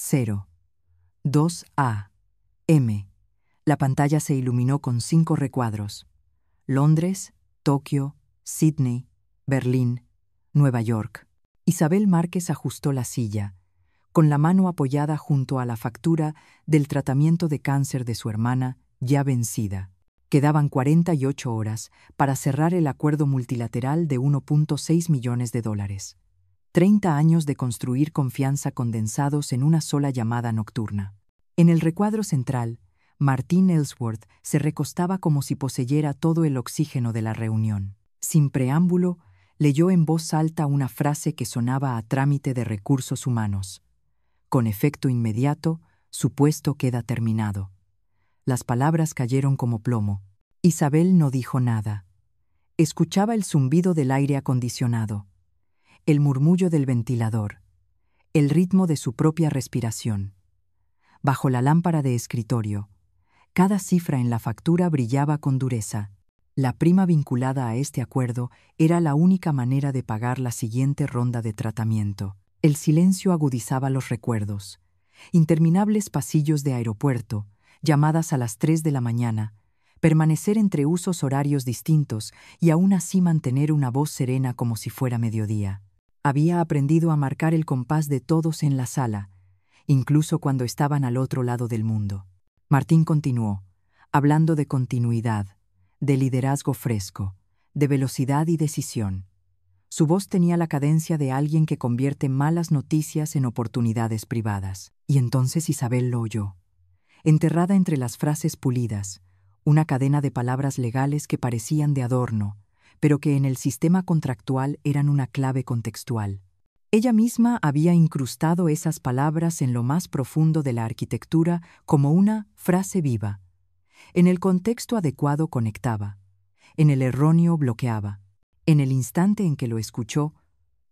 0, 2A, M. La pantalla se iluminó con 5 recuadros. Londres, Tokio, Sydney, Berlín, Nueva York. Isabel Márquez ajustó la silla, con la mano apoyada junto a la factura del tratamiento de cáncer de su hermana, ya vencida. Quedaban 48 horas para cerrar el acuerdo multilateral de $1.6 millones. 30 años de construir confianza condensados en una sola llamada nocturna. En el recuadro central, Martin Ellsworth se recostaba como si poseyera todo el oxígeno de la reunión. Sin preámbulo, leyó en voz alta una frase que sonaba a trámite de recursos humanos. Con efecto inmediato, su puesto queda terminado. Las palabras cayeron como plomo. Isabel no dijo nada. Escuchaba el zumbido del aire acondicionado, el murmullo del ventilador, el ritmo de su propia respiración. Bajo la lámpara de escritorio, cada cifra en la factura brillaba con dureza. La prima vinculada a este acuerdo era la única manera de pagar la siguiente ronda de tratamiento. El silencio agudizaba los recuerdos. Interminables pasillos de aeropuerto, llamadas a las 3 de la mañana, permanecer entre usos horarios distintos y aún así mantener una voz serena como si fuera mediodía. Había aprendido a marcar el compás de todos en la sala, incluso cuando estaban al otro lado del mundo. Martín continuó, hablando de continuidad, de liderazgo fresco, de velocidad y decisión. Su voz tenía la cadencia de alguien que convierte malas noticias en oportunidades privadas. Y entonces Isabel lo oyó. Enterrada entre las frases pulidas, una cadena de palabras legales que parecían de adorno, pero que en el sistema contractual eran una clave contextual. Ella misma había incrustado esas palabras en lo más profundo de la arquitectura como una frase viva. En el contexto adecuado conectaba, en el erróneo bloqueaba. En el instante en que lo escuchó,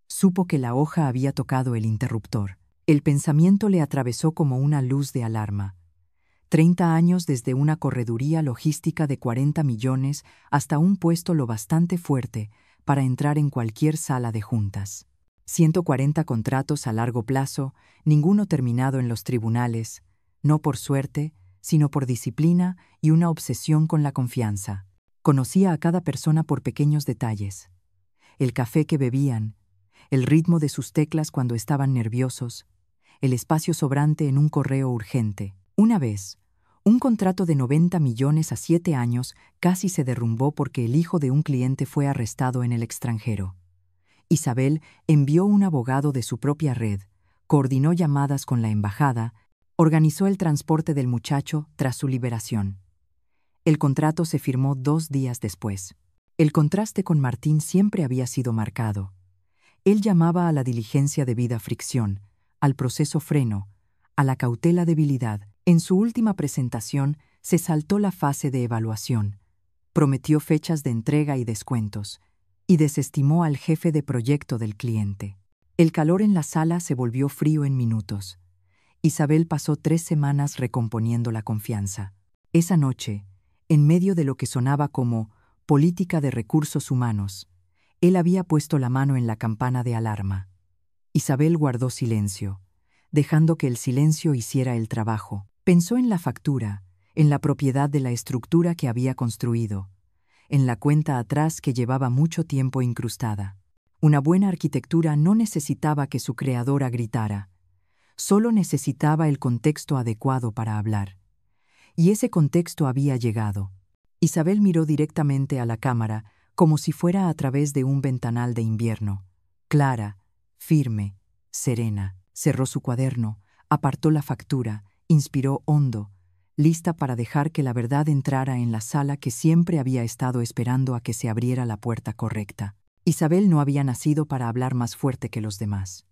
supo que la hoja había tocado el interruptor. El pensamiento le atravesó como una luz de alarma. 30 años desde una correduría logística de 40 millones hasta un puesto lo bastante fuerte para entrar en cualquier sala de juntas. 140 contratos a largo plazo, ninguno terminado en los tribunales, no por suerte, sino por disciplina y una obsesión con la confianza. Conocía a cada persona por pequeños detalles. El café que bebían, el ritmo de sus teclas cuando estaban nerviosos, el espacio sobrante en un correo urgente. Una vez, un contrato de 90 millones a 7 años casi se derrumbó porque el hijo de un cliente fue arrestado en el extranjero. Isabel envió un abogado de su propia red, coordinó llamadas con la embajada, organizó el transporte del muchacho tras su liberación. El contrato se firmó 2 días después. El contraste con Martín siempre había sido marcado. Él llamaba a la diligencia debida fricción, al proceso freno, a la cautela debilidad. En su última presentación se saltó la fase de evaluación, prometió fechas de entrega y descuentos, y desestimó al jefe de proyecto del cliente. El calor en la sala se volvió frío en minutos. Isabel pasó 3 semanas recomponiendo la confianza. Esa noche, en medio de lo que sonaba como política de recursos humanos, él había puesto la mano en la campana de alarma. Isabel guardó silencio, dejando que el silencio hiciera el trabajo. Pensó en la factura, en la propiedad de la estructura que había construido, en la cuenta atrás que llevaba mucho tiempo incrustada. Una buena arquitectura no necesitaba que su creadora gritara, solo necesitaba el contexto adecuado para hablar. Y ese contexto había llegado. Isabel miró directamente a la cámara como si fuera a través de un ventanal de invierno. Clara, firme, serena. Cerró su cuaderno, apartó la factura, inspiró hondo, lista para dejar que la verdad entrara en la sala que siempre había estado esperando a que se abriera la puerta correcta. Isabel no había nacido para hablar más fuerte que los demás.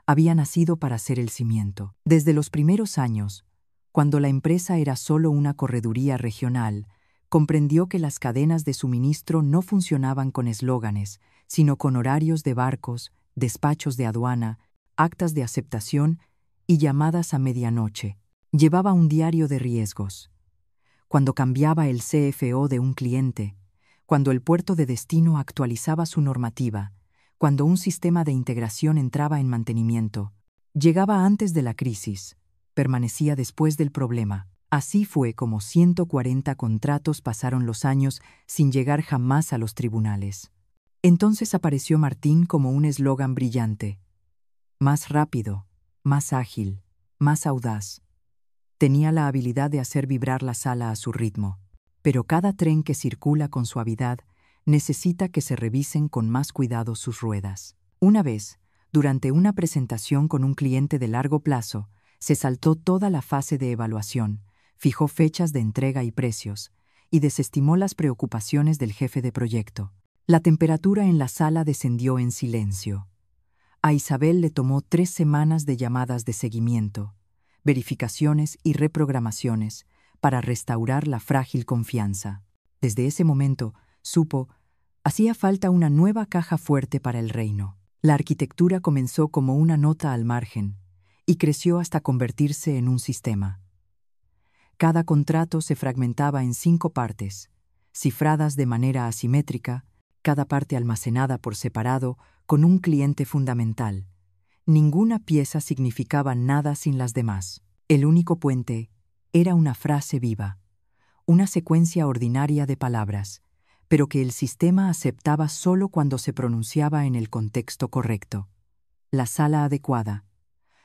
Había nacido para ser el cimiento. Desde los primeros años, cuando la empresa era solo una correduría regional, comprendió que las cadenas de suministro no funcionaban con eslóganes, sino con horarios de barcos, despachos de aduana, actas de aceptación y llamadas a medianoche. Llevaba un diario de riesgos. Cuando cambiaba el CFO de un cliente, cuando el puerto de destino actualizaba su normativa, cuando un sistema de integración entraba en mantenimiento, Llegaba antes de la crisis, permanecía después del problema. Así fue como 140 contratos pasaron los años sin llegar jamás a los tribunales. Entonces apareció Martín como un eslogan brillante. Más rápido, más ágil, más audaz. Tenía la habilidad de hacer vibrar la sala a su ritmo. Pero cada tren que circula con suavidad necesita que se revisen con más cuidado sus ruedas. Una vez, durante una presentación con un cliente de largo plazo, se saltó toda la fase de evaluación, fijó fechas de entrega y precios, y desestimó las preocupaciones del jefe de proyecto. La temperatura en la sala descendió en silencio. A Isabel le tomó 3 semanas de llamadas de seguimiento, verificaciones y reprogramaciones para restaurar la frágil confianza. Desde ese momento, supo, hacía falta una nueva caja fuerte para el reino. La arquitectura comenzó como una nota al margen y creció hasta convertirse en un sistema. Cada contrato se fragmentaba en 5 partes, cifradas de manera asimétrica, cada parte almacenada por separado con un cliente fundamental. Ninguna pieza significaba nada sin las demás. El único puente era una frase viva, una secuencia ordinaria de palabras, pero que el sistema aceptaba solo cuando se pronunciaba en el contexto correcto. La sala adecuada,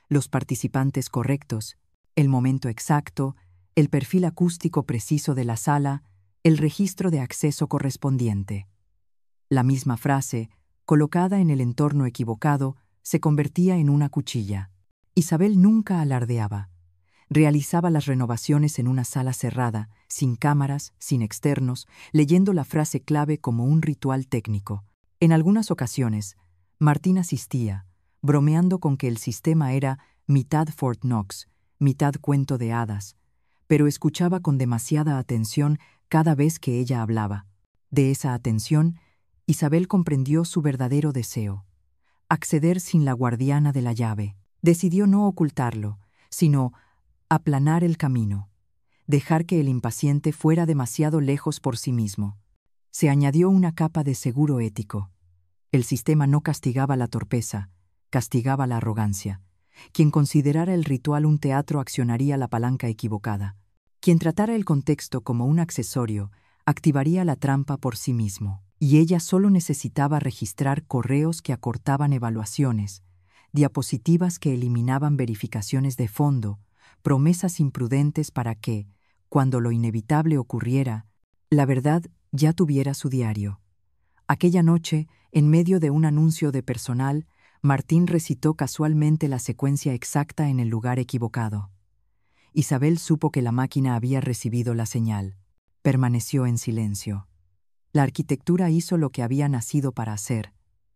los participantes correctos, el momento exacto, el perfil acústico preciso de la sala, el registro de acceso correspondiente. La misma frase, colocada en el entorno equivocado, se convertía en una cuchilla. Isabel nunca alardeaba. Realizaba las renovaciones en una sala cerrada, sin cámaras, sin externos, leyendo la frase clave como un ritual técnico. En algunas ocasiones, Martín asistía, bromeando con que el sistema era mitad Fort Knox, mitad cuento de hadas, pero escuchaba con demasiada atención cada vez que ella hablaba. De esa atención, Isabel comprendió su verdadero deseo: acceder sin la guardiana de la llave. Decidió no ocultarlo, sino aplanar el camino, dejar que el impaciente fuera demasiado lejos por sí mismo. Se añadió una capa de seguro ético. El sistema no castigaba la torpeza, castigaba la arrogancia. Quien considerara el ritual un teatro accionaría la palanca equivocada. Quien tratara el contexto como un accesorio activaría la trampa por sí mismo. Y ella solo necesitaba registrar correos que acortaban evaluaciones, diapositivas que eliminaban verificaciones de fondo, promesas imprudentes para que, cuando lo inevitable ocurriera, la verdad ya tuviera su diario. Aquella noche, en medio de un anuncio de personal, Martín recitó casualmente la secuencia exacta en el lugar equivocado. Isabel supo que la máquina había recibido la señal. Permaneció en silencio. La arquitectura hizo lo que había nacido para hacer: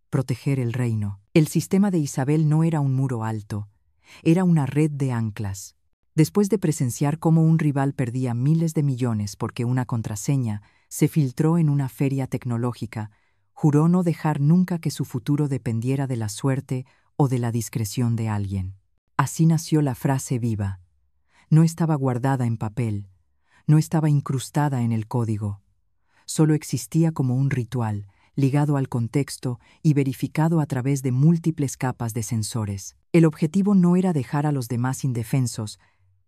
proteger el reino. El sistema de Isabel no era un muro alto, era una red de anclas. Después de presenciar cómo un rival perdía miles de millones porque una contraseña se filtró en una feria tecnológica, juró no dejar nunca que su futuro dependiera de la suerte o de la discreción de alguien. Así nació la frase viva. No estaba guardada en papel, no estaba incrustada en el código. Solo existía como un ritual, ligado al contexto y verificado a través de múltiples capas de sensores. El objetivo no era dejar a los demás indefensos,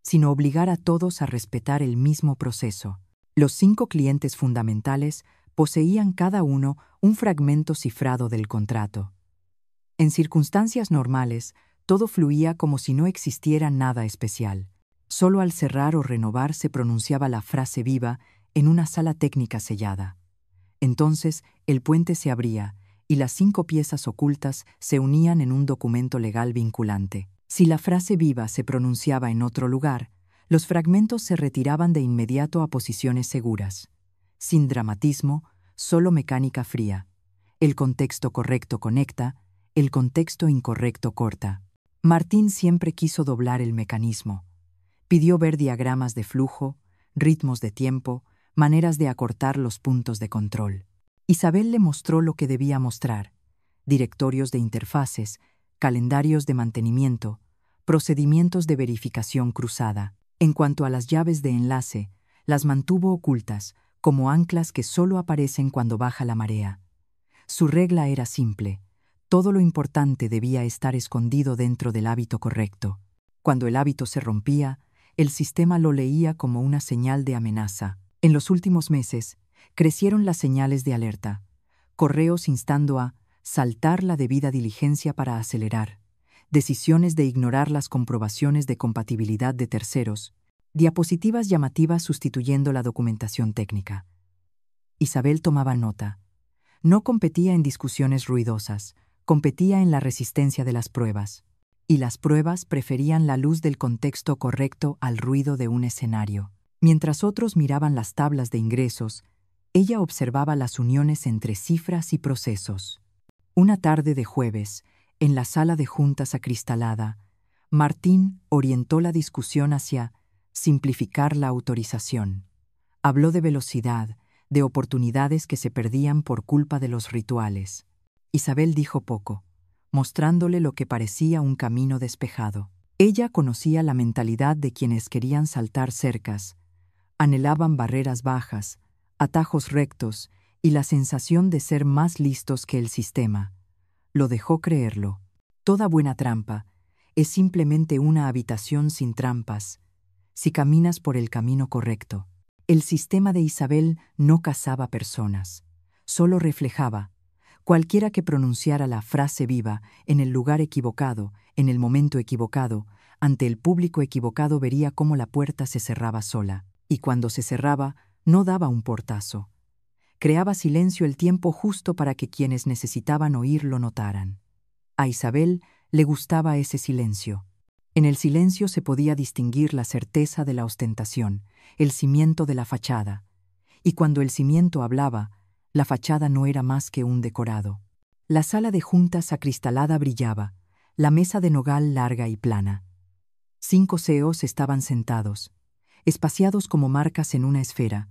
sino obligar a todos a respetar el mismo proceso. Los 5 clientes fundamentales poseían cada uno un fragmento cifrado del contrato. En circunstancias normales, todo fluía como si no existiera nada especial. Solo al cerrar o renovar se pronunciaba la frase viva en una sala técnica sellada. Entonces, el puente se abría y las 5 piezas ocultas se unían en un documento legal vinculante. Si la frase viva se pronunciaba en otro lugar, los fragmentos se retiraban de inmediato a posiciones seguras. Sin dramatismo, solo mecánica fría. El contexto correcto conecta, el contexto incorrecto corta. Martín siempre quiso doblar el mecanismo. Pidió ver diagramas de flujo, ritmos de tiempo, maneras de acortar los puntos de control. Isabel le mostró lo que debía mostrar: directorios de interfaces, calendarios de mantenimiento, procedimientos de verificación cruzada. En cuanto a las llaves de enlace, las mantuvo ocultas, como anclas que solo aparecen cuando baja la marea. Su regla era simple: Todo lo importante debía estar escondido dentro del hábito correcto. Cuando el hábito se rompía, el sistema lo leía como una señal de amenaza. En los últimos meses, crecieron las señales de alerta, correos instando a saltar la debida diligencia para acelerar, decisiones de ignorar las comprobaciones de compatibilidad de terceros, diapositivas llamativas sustituyendo la documentación técnica. Isabel tomaba nota. No competía en discusiones ruidosas, competía en la resistencia de las pruebas. Y las pruebas preferían la luz del contexto correcto al ruido de un escenario. Mientras otros miraban las tablas de ingresos, ella observaba las uniones entre cifras y procesos. Una tarde de jueves, en la sala de juntas acristalada, Martín orientó la discusión hacia simplificar la autorización. Habló de velocidad, de oportunidades que se perdían por culpa de los rituales. Isabel dijo poco, mostrándole lo que parecía un camino despejado. Ella conocía la mentalidad de quienes querían saltar cercas, anhelaban barreras bajas, atajos rectos y la sensación de ser más listos que el sistema. Lo dejó creerlo. Toda buena trampa es simplemente una habitación sin trampas, si caminas por el camino correcto. El sistema de Isabel no cazaba personas, solo reflejaba. Cualquiera que pronunciara la frase viva en el lugar equivocado, en el momento equivocado, ante el público equivocado vería cómo la puerta se cerraba sola, y cuando se cerraba, no daba un portazo. Creaba silencio el tiempo justo para que quienes necesitaban oír lo notaran. A Isabel le gustaba ese silencio. En el silencio se podía distinguir la certeza de la ostentación, el cimiento de la fachada. Y cuando el cimiento hablaba, la fachada no era más que un decorado. La sala de juntas acristalada brillaba, la mesa de nogal larga y plana. 5 CEOs estaban sentados, espaciados como marcas en una esfera.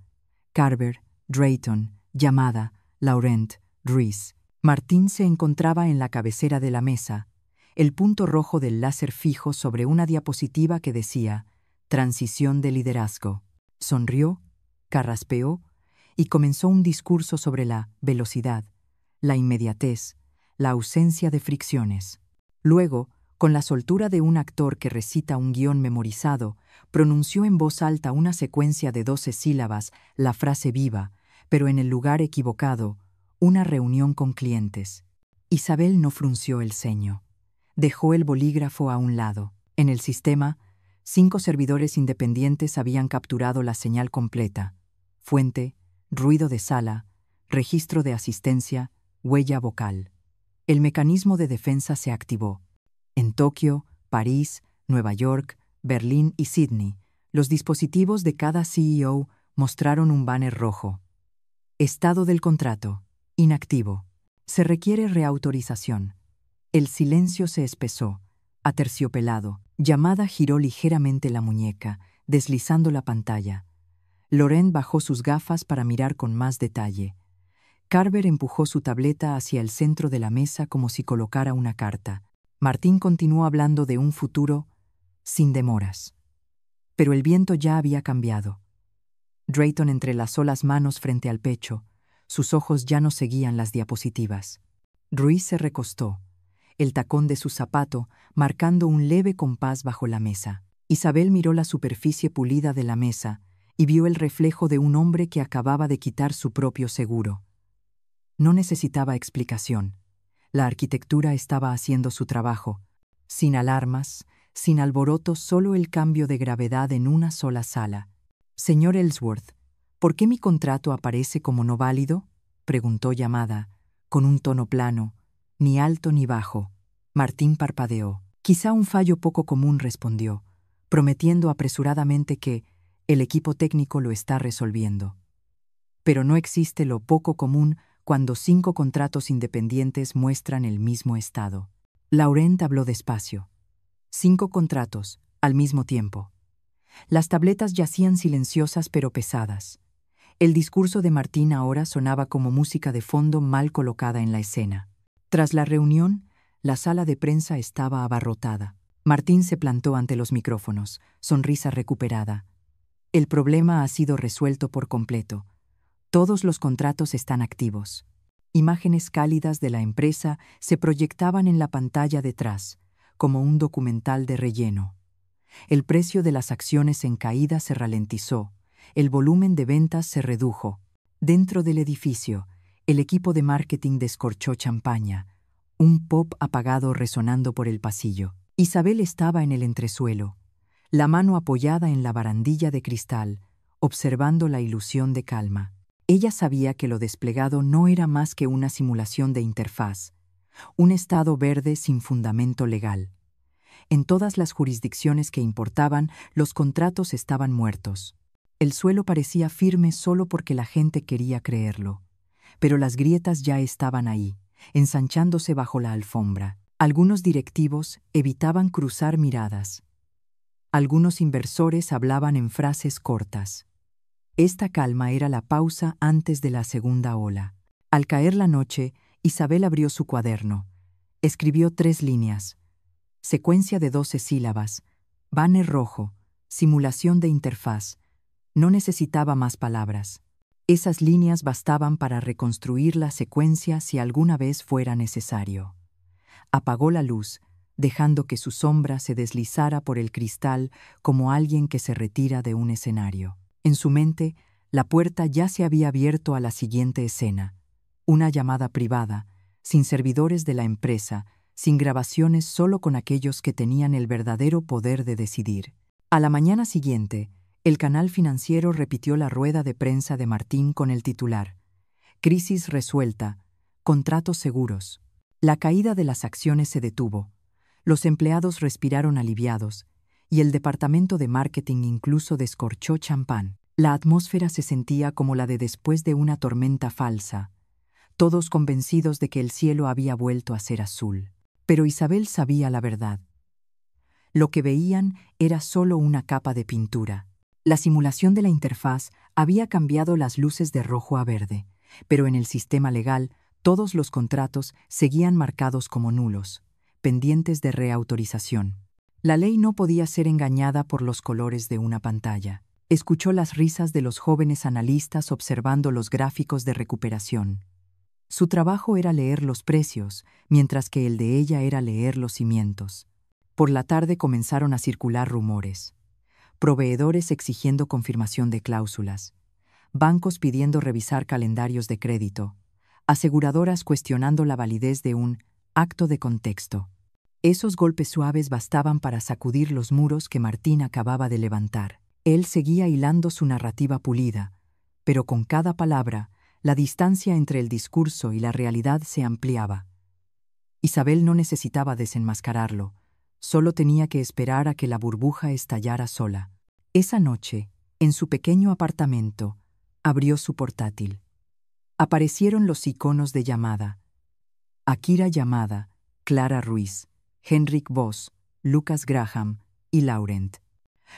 Carver, Drayton, Yamada, Laurent, Ruiz. Martín se encontraba en la cabecera de la mesa, el punto rojo del láser fijo sobre una diapositiva que decía «Transición de liderazgo». Sonrió, carraspeó y comenzó un discurso sobre la velocidad, la inmediatez, la ausencia de fricciones. Luego, con la soltura de un actor que recita un guión memorizado, pronunció en voz alta una secuencia de 12 sílabas, la frase viva, pero en el lugar equivocado, una reunión con clientes. Isabel no frunció el ceño. Dejó el bolígrafo a un lado. En el sistema, 5 servidores independientes habían capturado la señal completa. Fuente, ruido de sala, registro de asistencia, huella vocal. El mecanismo de defensa se activó. En Tokio, París, Nueva York, Berlín y Sydney, los dispositivos de cada CEO mostraron un banner rojo. Estado del contrato. Inactivo. Se requiere reautorización. El silencio se espesó, aterciopelado. Yamada giró ligeramente la muñeca, deslizando la pantalla. Laurent bajó sus gafas para mirar con más detalle. Carver empujó su tableta hacia el centro de la mesa como si colocara una carta. Martín continuó hablando de un futuro sin demoras. Pero el viento ya había cambiado. Drayton entrelazó las manos frente al pecho. Sus ojos ya no seguían las diapositivas. Ruiz se recostó, el tacón de su zapato marcando un leve compás bajo la mesa. Isabel miró la superficie pulida de la mesa y vio el reflejo de un hombre que acababa de quitar su propio seguro. No necesitaba explicación. La arquitectura estaba haciendo su trabajo. Sin alarmas, sin alboroto, solo el cambio de gravedad en una sola sala. «Señor Ellsworth, ¿por qué mi contrato aparece como no válido?», preguntó Yamada, con un tono plano, ni alto ni bajo. Martín parpadeó. «Quizá un fallo poco común», respondió, prometiendo apresuradamente que el equipo técnico lo está resolviendo. Pero no existe lo poco común cuando 5 contratos independientes muestran el mismo estado. Laurent habló despacio. 5 contratos, al mismo tiempo. Las tabletas yacían silenciosas pero pesadas. El discurso de Martín ahora sonaba como música de fondo mal colocada en la escena. Tras la reunión, la sala de prensa estaba abarrotada. Martín se plantó ante los micrófonos, sonrisa recuperada. «El problema ha sido resuelto por completo. Todos los contratos están activos. Imágenes cálidas de la empresa se proyectaban en la pantalla detrás, como un documental de relleno. El precio de las acciones en caída se ralentizó, el volumen de ventas se redujo. Dentro del edificio, el equipo de marketing descorchó champaña, un pop apagado resonando por el pasillo. Isabel estaba en el entresuelo, la mano apoyada en la barandilla de cristal, observando la ilusión de calma. Ella sabía que lo desplegado no era más que una simulación de interfaz, un estado verde sin fundamento legal. En todas las jurisdicciones que importaban, los contratos estaban muertos. El suelo parecía firme solo porque la gente quería creerlo. Pero las grietas ya estaban ahí, ensanchándose bajo la alfombra. Algunos directivos evitaban cruzar miradas. Algunos inversores hablaban en frases cortas. Esta calma era la pausa antes de la segunda ola. Al caer la noche, Isabel abrió su cuaderno. Escribió 3 líneas. Secuencia de 12 sílabas. Banner rojo. Simulación de interfaz. No necesitaba más palabras. Esas líneas bastaban para reconstruir la secuencia si alguna vez fuera necesario. Apagó la luz, dejando que su sombra se deslizara por el cristal como alguien que se retira de un escenario. En su mente, la puerta ya se había abierto a la siguiente escena. Una llamada privada, sin servidores de la empresa, sin grabaciones, solo con aquellos que tenían el verdadero poder de decidir. A la mañana siguiente, el canal financiero repitió la rueda de prensa de Martín con el titular: Crisis resuelta, contratos seguros. La caída de las acciones se detuvo. Los empleados respiraron aliviados, y el departamento de marketing incluso descorchó champán. La atmósfera se sentía como la de después de una tormenta falsa, todos convencidos de que el cielo había vuelto a ser azul. Pero Isabel sabía la verdad. Lo que veían era solo una capa de pintura. La simulación de la interfaz había cambiado las luces de rojo a verde, pero en el sistema legal todos los contratos seguían marcados como nulos, pendientes de reautorización. La ley no podía ser engañada por los colores de una pantalla. Escuchó las risas de los jóvenes analistas observando los gráficos de recuperación. Su trabajo era leer los precios, mientras que el de ella era leer los cimientos. Por la tarde comenzaron a circular rumores. Proveedores exigiendo confirmación de cláusulas, bancos pidiendo revisar calendarios de crédito, aseguradoras cuestionando la validez de un acto de contexto. Esos golpes suaves bastaban para sacudir los muros que Martín acababa de levantar. Él seguía hilando su narrativa pulida, pero con cada palabra, la distancia entre el discurso y la realidad se ampliaba. Isabel no necesitaba desenmascararlo, solo tenía que esperar a que la burbuja estallara sola. Esa noche, en su pequeño apartamento, abrió su portátil. Aparecieron los iconos de llamada. Akira Yamada, Clara Ruiz, Henrik Voss, Lucas Graham y Laurent.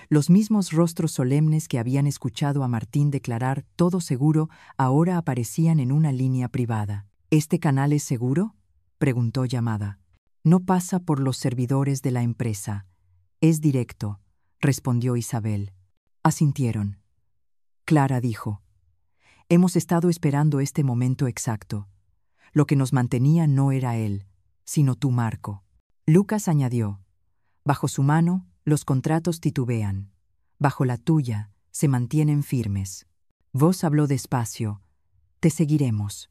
Los mismos rostros solemnes que habían escuchado a Martín declarar todo seguro ahora aparecían en una línea privada. ¿Este canal es seguro?, preguntó Yamada. No pasa por los servidores de la empresa. Es directo, respondió Isabel. Asintieron. Clara dijo: Hemos estado esperando este momento exacto. Lo que nos mantenía no era él, sino tú, Marco. Lucas añadió: Bajo su mano, los contratos titubean. Bajo la tuya, se mantienen firmes. Vos habló despacio. Te seguiremos.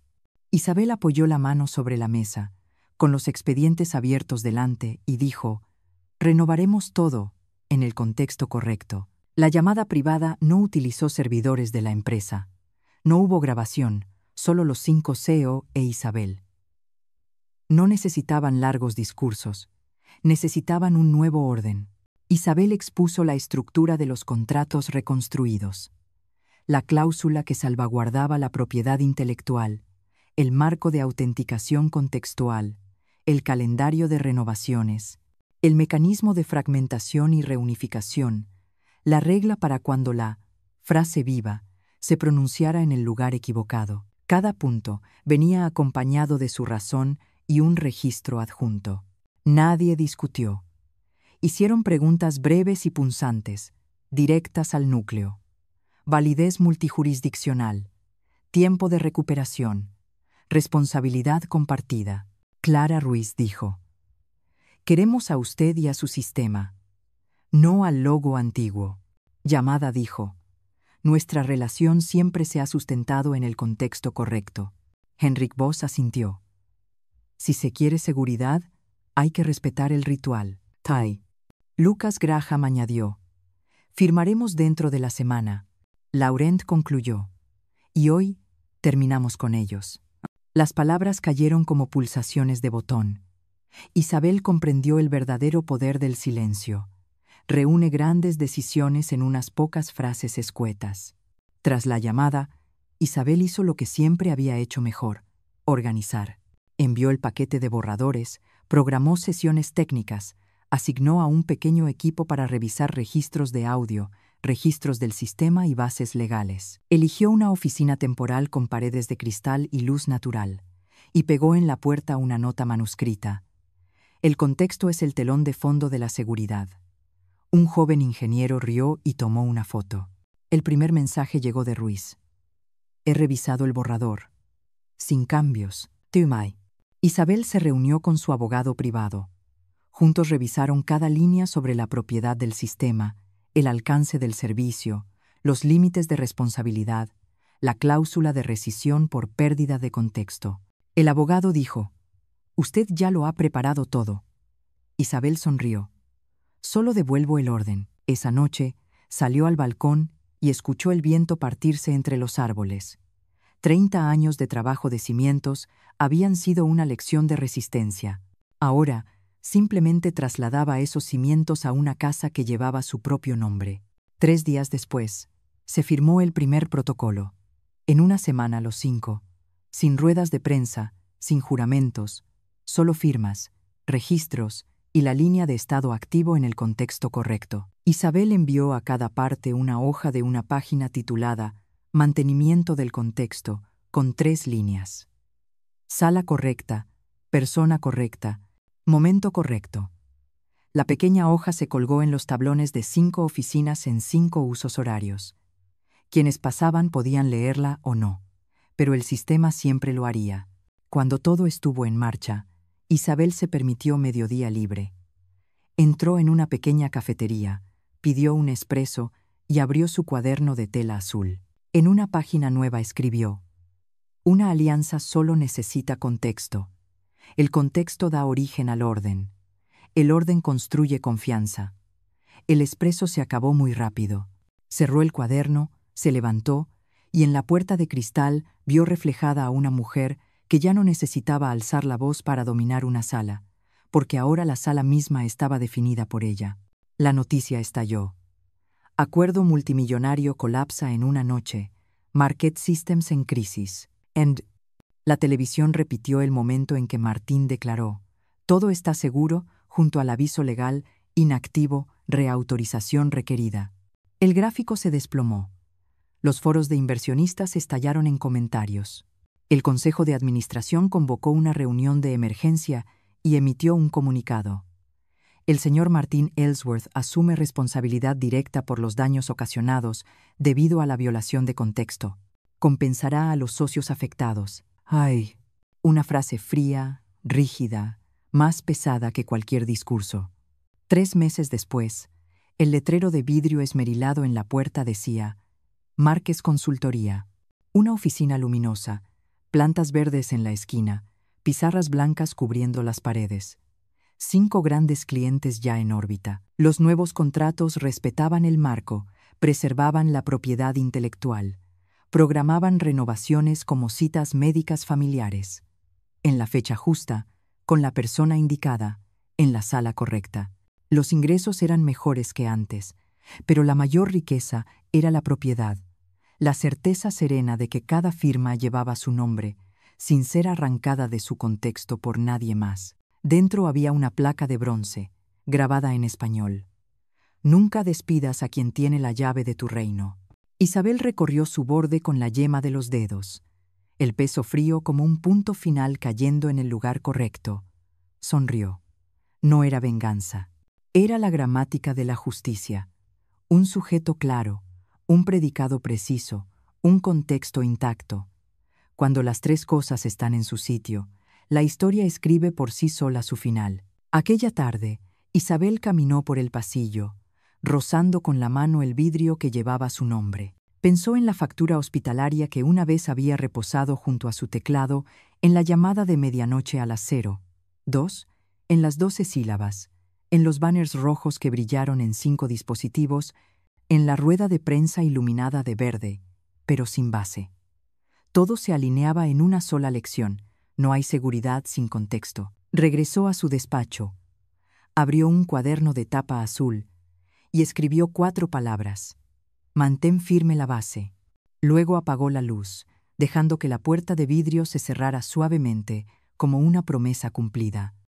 Isabel apoyó la mano sobre la mesa, con los expedientes abiertos delante, y dijo: Renovaremos todo, en el contexto correcto. La llamada privada no utilizó servidores de la empresa. No hubo grabación, solo los 5 CEO e Isabel. No necesitaban largos discursos. Necesitaban un nuevo orden. Isabel expuso la estructura de los contratos reconstruidos. La cláusula que salvaguardaba la propiedad intelectual, el marco de autenticación contextual, el calendario de renovaciones, el mecanismo de fragmentación y reunificación, la regla para cuando la frase viva se pronunciara en el lugar equivocado. Cada punto venía acompañado de su razón y un registro adjunto. Nadie discutió. Hicieron preguntas breves y punzantes, directas al núcleo. Validez multijurisdiccional, tiempo de recuperación, Responsabilidad compartida. Clara Ruiz dijo: queremos a usted y a su sistema, no al logo antiguo. Llamada dijo: nuestra relación siempre se ha sustentado en el contexto correcto. Henrik Voss asintió: si se quiere seguridad, hay que respetar el ritual. Tai. Lucas Graham añadió: firmaremos dentro de la semana. Laurent concluyó: y hoy terminamos con ellos. Las palabras cayeron como pulsaciones de botón. Isabel comprendió el verdadero poder del silencio. Reúne grandes decisiones en unas pocas frases escuetas. Tras la llamada, Isabel hizo lo que siempre había hecho mejor: organizar. Envió el paquete de borradores, programó sesiones técnicas, asignó a un pequeño equipo para revisar registros de audio, registros del sistema y bases legales. Eligió una oficina temporal con paredes de cristal y luz natural, y pegó en la puerta una nota manuscrita: el contexto es el telón de fondo de la seguridad. Un joven ingeniero rió y tomó una foto. El primer mensaje llegó de Ruiz: he revisado el borrador. Sin cambios. Tumai. Isabel se reunió con su abogado privado. Juntos revisaron cada línea sobre la propiedad del sistema, el alcance del servicio, los límites de responsabilidad, la cláusula de rescisión por pérdida de contexto. El abogado dijo: usted ya lo ha preparado todo. Isabel sonrió: solo devuelvo el orden. Esa noche salió al balcón y escuchó el viento partirse entre los árboles. 30 años de trabajo de cimientos habían sido una lección de resistencia. Ahora, simplemente trasladaba esos cimientos a una casa que llevaba su propio nombre. 3 días después, se firmó el primer protocolo. En una semana los 5, sin ruedas de prensa, sin juramentos, solo firmas, registros y la línea de estado activo en el contexto correcto. Isabel envió a cada parte una hoja de una página titulada Mantenimiento del contexto, con 3 líneas. Sala correcta, persona correcta, momento correcto. La pequeña hoja se colgó en los tablones de 5 oficinas en 5 usos horarios. Quienes pasaban podían leerla o no, pero el sistema siempre lo haría. Cuando todo estuvo en marcha, Isabel se permitió mediodía libre. Entró en una pequeña cafetería, pidió un espresso y abrió su cuaderno de tela azul. En una página nueva escribió: una alianza solo necesita contexto. El contexto da origen al orden. El orden construye confianza. El espresso se acabó muy rápido. Cerró el cuaderno, se levantó y en la puerta de cristal vio reflejada a una mujer que ya no necesitaba alzar la voz para dominar una sala, porque ahora la sala misma estaba definida por ella. La noticia estalló. Acuerdo multimillonario colapsa en una noche. Market Systems en crisis. La televisión repitió el momento en que Martín declaró: todo está seguro, junto al aviso legal, inactivo, reautorización requerida. El gráfico se desplomó. Los foros de inversionistas estallaron en comentarios. El Consejo de Administración convocó una reunión de emergencia y emitió un comunicado. El señor Martin Ellsworth asume responsabilidad directa por los daños ocasionados debido a la violación de contexto. Compensará a los socios afectados. ¡Ay! Una frase fría, rígida, más pesada que cualquier discurso. 3 meses después, el letrero de vidrio esmerilado en la puerta decía: Márquez Consultoría. Una oficina luminosa, plantas verdes en la esquina, pizarras blancas cubriendo las paredes. 5 grandes clientes ya en órbita. Los nuevos contratos respetaban el marco, preservaban la propiedad intelectual, programaban renovaciones como citas médicas familiares. En la fecha justa, con la persona indicada, en la sala correcta. Los ingresos eran mejores que antes, pero la mayor riqueza era la propiedad, la certeza serena de que cada firma llevaba su nombre, sin ser arrancada de su contexto por nadie más. Dentro había una placa de bronce, grabada en español: Nunca despidas a quien tiene la llave de tu reino. Isabel recorrió su borde con la yema de los dedos, el peso frío como un punto final cayendo en el lugar correcto. Sonrió. No era venganza. Era la gramática de la justicia. Un sujeto claro, un predicado preciso, un contexto intacto. Cuando las tres cosas están en su sitio, la historia escribe por sí sola su final. Aquella tarde, Isabel caminó por el pasillo, rozando con la mano el vidrio que llevaba su nombre. Pensó en la factura hospitalaria que una vez había reposado junto a su teclado en la llamada de medianoche a las 02, en las 12 sílabas, en los banners rojos que brillaron en 5 dispositivos, en la rueda de prensa iluminada de verde, pero sin base. Todo se alineaba en una sola lección: no hay seguridad sin contexto. Regresó a su despacho, abrió un cuaderno de tapa azul y escribió 4 palabras: mantén firme la base. Luego apagó la luz, dejando que la puerta de vidrio se cerrara suavemente como una promesa cumplida.